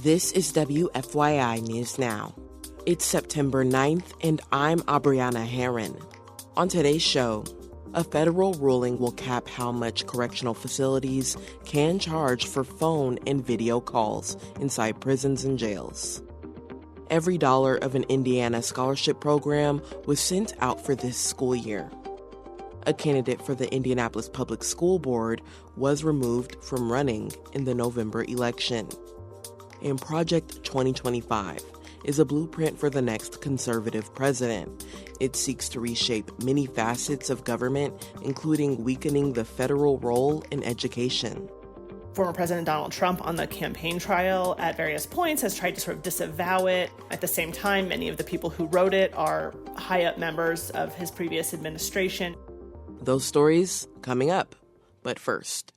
This is WFYI News Now. It's September 9th, and I'm Abriana Herron. On today's show, a federal ruling will cap how much correctional facilities can charge for phone and video calls inside prisons and jails. Every dollar of an Indiana scholarship program was sent out for this school year. A candidate for the Indianapolis Public School Board was removed from running in the November election. And Project 2025 is a blueprint for the next conservative president. It seeks to reshape many facets of government, including weakening the federal role in education. Former President Donald Trump on the campaign trail at various points has tried to sort of disavow it. At the same time, many of the people who wrote it are high-up members of his previous administration. Those stories coming up. But first,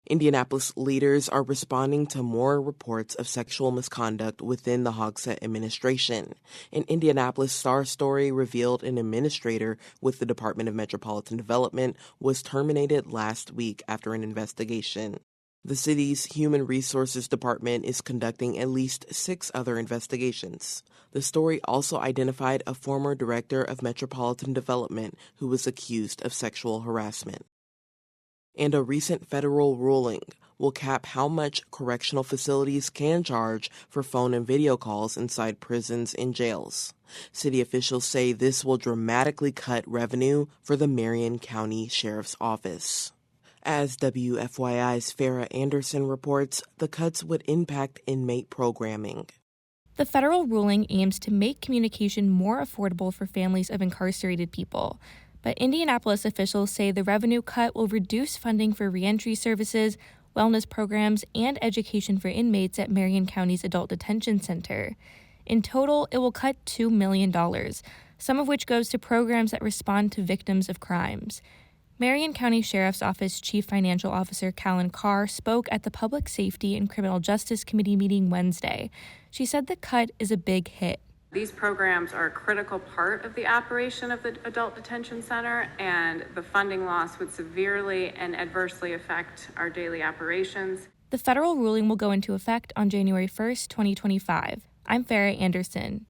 Indianapolis leaders are responding to more reports of sexual misconduct within the Hogsett administration. An Indianapolis Star story revealed an administrator with the Department of Metropolitan Development was terminated last week after an investigation. The city's Human Resources Department is conducting at least 6 other investigations. The story also identified a former director of Metropolitan Development who was accused of sexual harassment. And a recent federal ruling will cap how much correctional facilities can charge for phone and video calls inside prisons and jails. City officials say this will dramatically cut revenue for the Marion County Sheriff's Office. As WFYI's Farah Anderson reports, the cuts would impact inmate programming. The federal ruling aims to make communication more affordable for families of incarcerated people. But Indianapolis officials say the revenue cut will reduce funding for reentry services, wellness programs, and education for inmates at Marion County's Adult Detention Center. In total, it will cut $2 million, some of which goes to programs that respond to victims of crimes. Marion County Sheriff's Office Chief Financial Officer Callan Carr spoke at the Public Safety and Criminal Justice Committee meeting Wednesday. She said the cut is a big hit. These programs are a critical part of the operation of the Adult Detention Center, and the funding loss would severely and adversely affect our daily operations. The federal ruling will go into effect on January 1st, 2025. I'm Farah Anderson.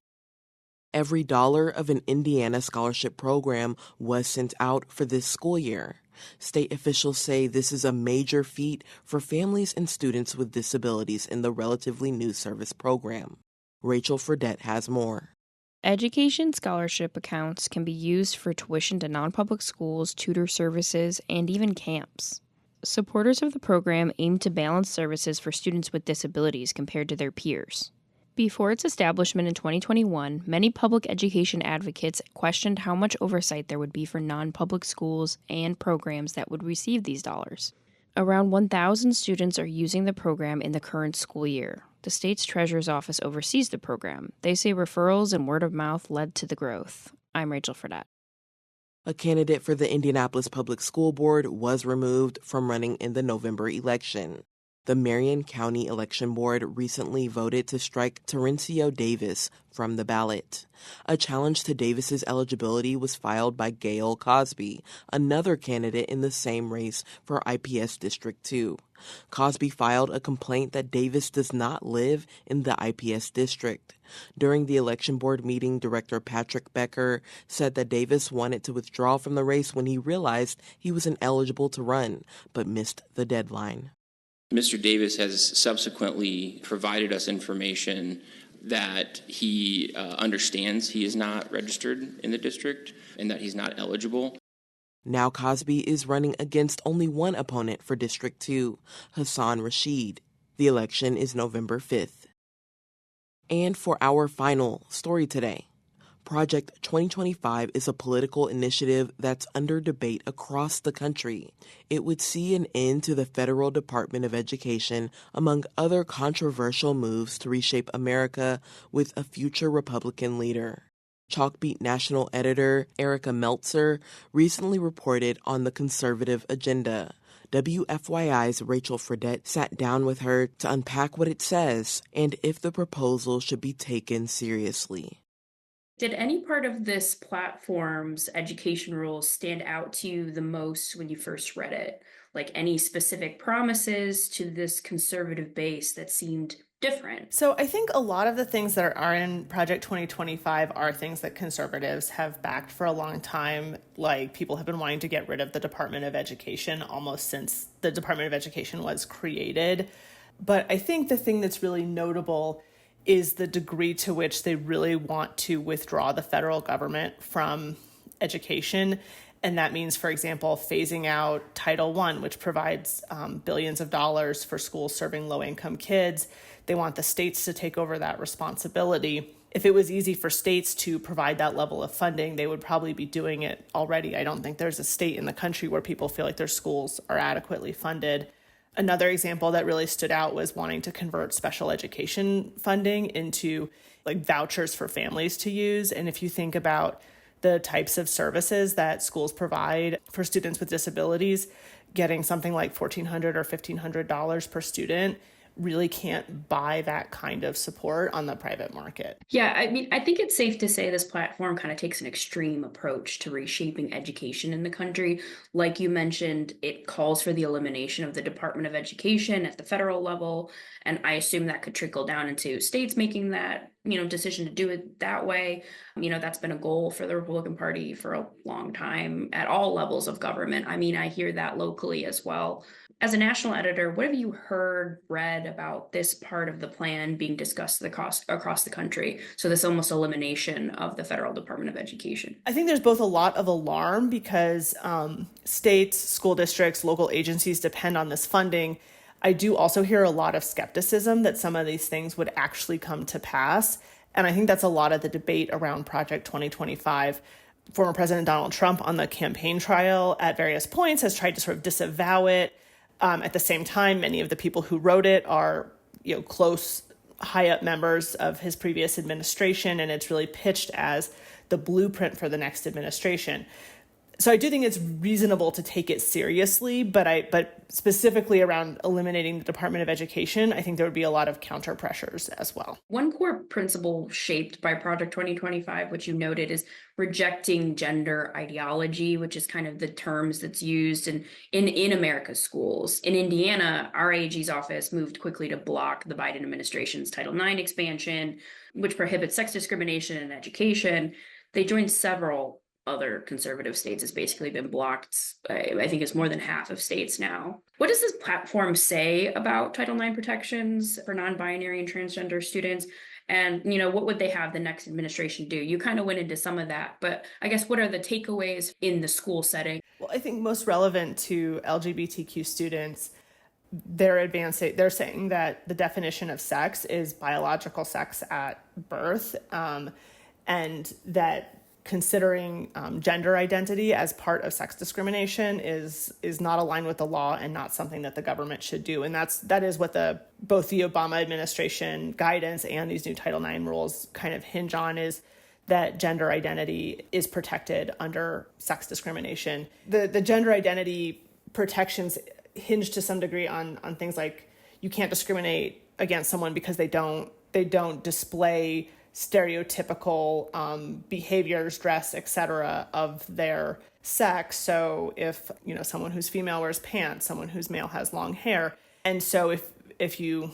Every dollar of an Indiana scholarship program was sent out for this school year. State officials say this is a major feat for families and students with disabilities in the relatively new service program. Rachel Fredette has more. Education scholarship accounts can be used for tuition to non-public schools, tutor services, and even camps. Supporters of the program aim to balance services for students with disabilities compared to their peers. Before its establishment in 2021, many public education advocates questioned how much oversight there would be for non-public schools and programs that would receive these dollars. Around 1,000 students are using the program in the current school year. The state's treasurer's office oversees the program. They say referrals and word of mouth led to the growth. I'm Rachel Fredette. A candidate for the Indianapolis Public School Board was removed from running in the November election. The Marion County Election Board recently voted to strike Terrencio Davis from the ballot. A challenge to Davis's eligibility was filed by Gail Cosby, another candidate in the same race for IPS District 2. Cosby filed a complaint that Davis does not live in the IPS district. During the election board meeting, Director Patrick Becker said that Davis wanted to withdraw from the race when he realized he was ineligible to run, but missed the deadline. Mr. Davis has subsequently provided us information that he understands he is not registered in the district and that he's not eligible. Now Cosby is running against only one opponent for District 2, Hassan Rashid. The election is November 5th. And for our final story today, Project 2025 is a political initiative that's under debate across the country. It would see an end to the Federal Department of Education, among other controversial moves to reshape America with a future Republican leader. Chalkbeat national editor Erica Meltzer recently reported on the conservative agenda. WFYI's Rachel Fredette sat down with her to unpack what it says and if the proposal should be taken seriously. Did any part of this platform's education rules stand out to you the most when you first read it? Like any specific promises to this conservative base that seemed different. So I think a lot of the things that are in Project 2025 are things that conservatives have backed for a long time. Like, people have been wanting to get rid of the Department of Education almost since the Department of Education was created. But I think the thing that's really notable is the degree to which they really want to withdraw the federal government from education. And that means, for example, phasing out Title I, which provides billions of dollars for schools serving low-income kids. They want the states to take over that responsibility. If it was easy for states to provide that level of funding, they would probably be doing it already. I don't think there's a state in the country where people feel like their schools are adequately funded. Another example that really stood out was wanting to convert special education funding into like vouchers for families to use. And if you think about the types of services that schools provide for students with disabilities, getting something like $1,400 or $1,500 per student really can't buy that kind of support on the private market. Yeah, I mean, I think it's safe to say this platform kind of takes an extreme approach to reshaping education in the country. Like you mentioned, it calls for the elimination of the Department of Education at the federal level. And I assume that could trickle down into states making that, decision to do it that way. That's been a goal for the Republican Party for a long time at all levels of government. I mean, I hear that locally as well. As a national editor, what have you read about this part of the plan being discussed across the country? So this almost elimination of the federal Department of Education. I think there's both a lot of alarm because states, school districts, local agencies depend on this funding. I do also hear a lot of skepticism that some of these things would actually come to pass. And I think that's a lot of the debate around Project 2025. Former President Donald Trump on the campaign trail at various points has tried to sort of disavow it. At the same time, many of the people who wrote it are, close, high-up members of his previous administration, and it's really pitched as the blueprint for the next administration. So I do think it's reasonable to take it seriously, but specifically around eliminating the Department of Education, I think there would be a lot of counter pressures as well. One core principle shaped by Project 2025, which you noted, is rejecting gender ideology, which is kind of the terms that's used in America's schools. In Indiana, our AG's office moved quickly to block the Biden administration's Title IX expansion, which prohibits sex discrimination in education. They joined several other conservative states. Has basically been blocked. I think it's more than half of states now. What does this platform say about Title IX protections for non-binary and transgender students? And, what would they have the next administration do? You kind of went into some of that, but I guess what are the takeaways in the school setting? Well, I think most relevant to LGBTQ students, they're saying that the definition of sex is biological sex at birth, and that considering gender identity as part of sex discrimination is not aligned with the law and not something that the government should do. And that is what both the Obama administration guidance and these new Title IX rules kind of hinge on, is that gender identity is protected under sex discrimination. The gender identity protections hinge to some degree on things like you can't discriminate against someone because they don't display stereotypical behaviors, dress, etc. of their sex. So if, someone who's female wears pants, someone who's male has long hair. And so if you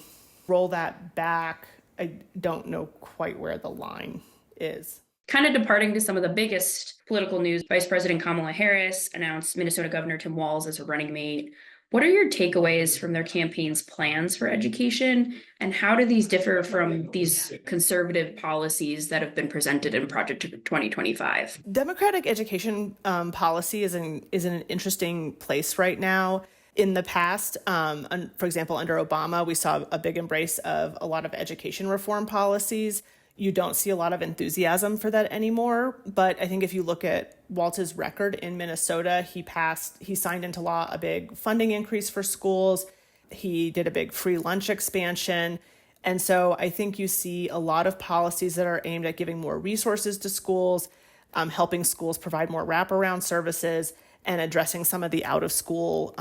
roll that back, I don't know quite where the line is. Kind of departing to some of the biggest political news, Vice President Kamala Harris announced Minnesota Governor Tim Walz as her running mate. What are your takeaways from their campaign's plans for education, and how do these differ from these conservative policies that have been presented in Project 2025? Democratic education policy is in an interesting place right now. In the past, for example, under Obama, we saw a big embrace of a lot of education reform policies. You don't see a lot of enthusiasm for that anymore. But I think if you look at Walz's record in Minnesota, he signed into law a big funding increase for schools. He did a big free lunch expansion. And so I think you see a lot of policies that are aimed at giving more resources to schools, helping schools provide more wraparound services, and addressing some of the out-of-school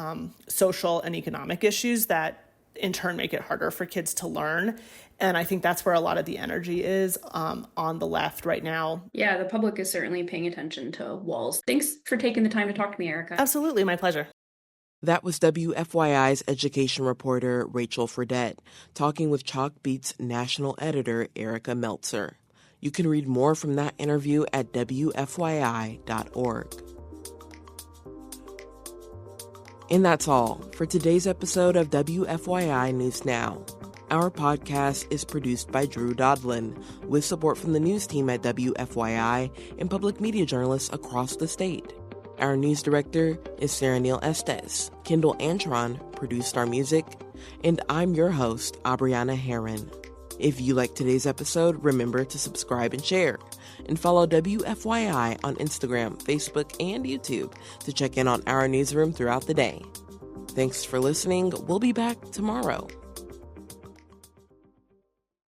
social and economic issues that in turn make it harder for kids to learn. And I think that's where a lot of the energy is on the left right now. Yeah, the public is certainly paying attention to Walz. Thanks for taking the time to talk to me, Erica. Absolutely, my pleasure. That was WFYI's education reporter Rachel Fredette talking with Chalkbeat's national editor Erica Meltzer. You can read more from that interview at WFYI.org. And that's all for today's episode of WFYI News Now. Our podcast is produced by Drew Dodlin, with support from the news team at WFYI and public media journalists across the state. Our news director is Sarah Neal Estes. Kendall Antron produced our music, and I'm your host, Abriana Herron. If you like today's episode, remember to subscribe and share, and follow WFYI on Instagram, Facebook, and YouTube to check in on our newsroom throughout the day. Thanks for listening. We'll be back tomorrow.